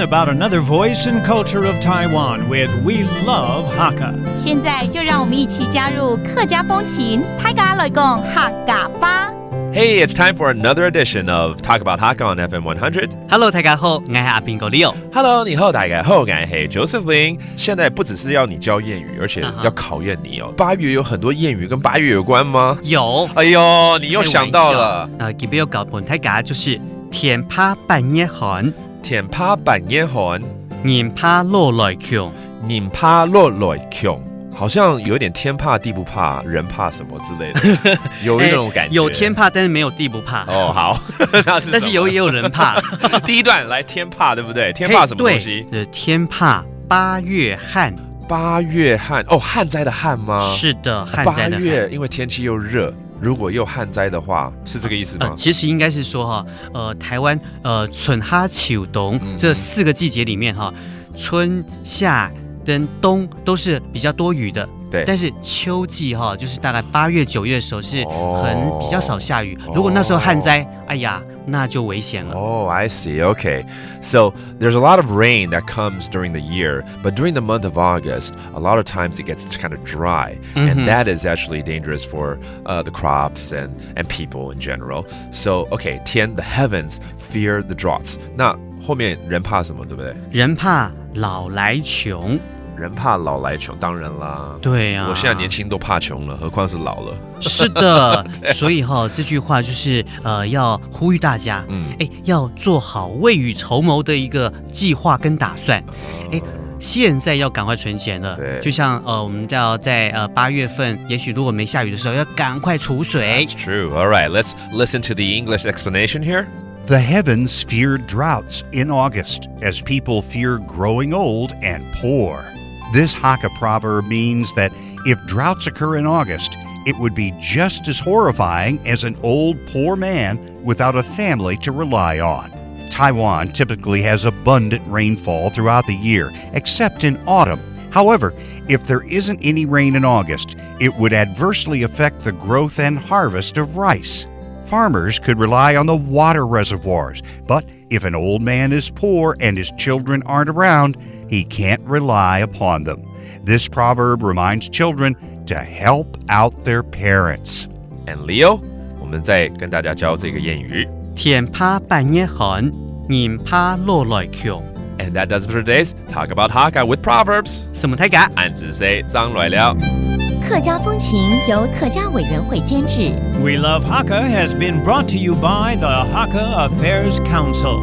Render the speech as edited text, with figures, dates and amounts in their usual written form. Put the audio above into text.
learn about another voice and culture of Taiwan with We Love Hakka. 现在就让我们一起加入客家风情，大家来讲客家吧。Hey, it's time for another edition of Talk About Hakka on FM 100. Hello， 大家好，我是阿斌哥 Leo。Hello， 你好，大家好，我是 Josephine。现在不只是要你教谚语，而且要考验你哦。8月有很多谚语跟8月有关吗？有。哎呦，你又想到了。基本有搞本大家就是天怕半夜寒，天怕半夜寒，人怕落来强，人怕落来强。好像有点天怕地不怕，人怕什么之类的，有那种感觉。有天怕，但是没有地不怕。哦，好，但是也有人怕。第一段来天怕，对不对？天怕什么东西？对，天怕8月旱。8月旱哦，旱灾的旱吗？是的，旱灾的旱。8月因为天气又热，如果又旱灾的话，是这个意思吗？其实应该是说台湾春夏秋冬这4个季节里面春夏跟冬都是比较多雨的，对。但是秋季就是大概8月9月的时候是比较少下雨。如果那时候旱灾，哎呀，那就危险了。Oh, I see. Okay. So there's a lot of rain that comes during the year, but during the month of August, a lot of times it gets kind of dry, and that is actually dangerous for the crops and people in general. So, okay, 天 the heavens fear the droughts. 那后面人怕什么，对不对？人怕老来穷。人怕老来穷，当然啦。对啊，我现在年轻都怕穷了，何况是老了。是的，所以这句话就是要呼吁大家，要做好未雨绸缪的一个计划跟打算。现在要赶快存钱了，就像我们要在8月份，也许如果没下雨的时候，要赶快储水。That's true. All right, let's listen to the English explanation here. The heavens fear droughts in August, as people fear growing old and poor. This Hakka proverb means that if droughts occur in August, it would be just as horrifying as an old poor man without a family to rely on. Taiwan typically has abundant rainfall throughout the year, except in autumn. However, if there isn't any rain in August, it would adversely affect the growth and harvest of rice. Farmers could rely on the water reservoirs, but if an old man is poor and his children aren't around, he can't rely upon them. This proverb reminds children to help out their parents. And Leo, 我们再跟大家教这个谚语。天怕半夜寒，人怕落来强。And that does it for today's Talk About Hakka with Proverbs. 什么大家？俺只say 张来了。客家风情由客家委员会监制。 We Love Hakka has been brought to you by the Hakka Affairs Council.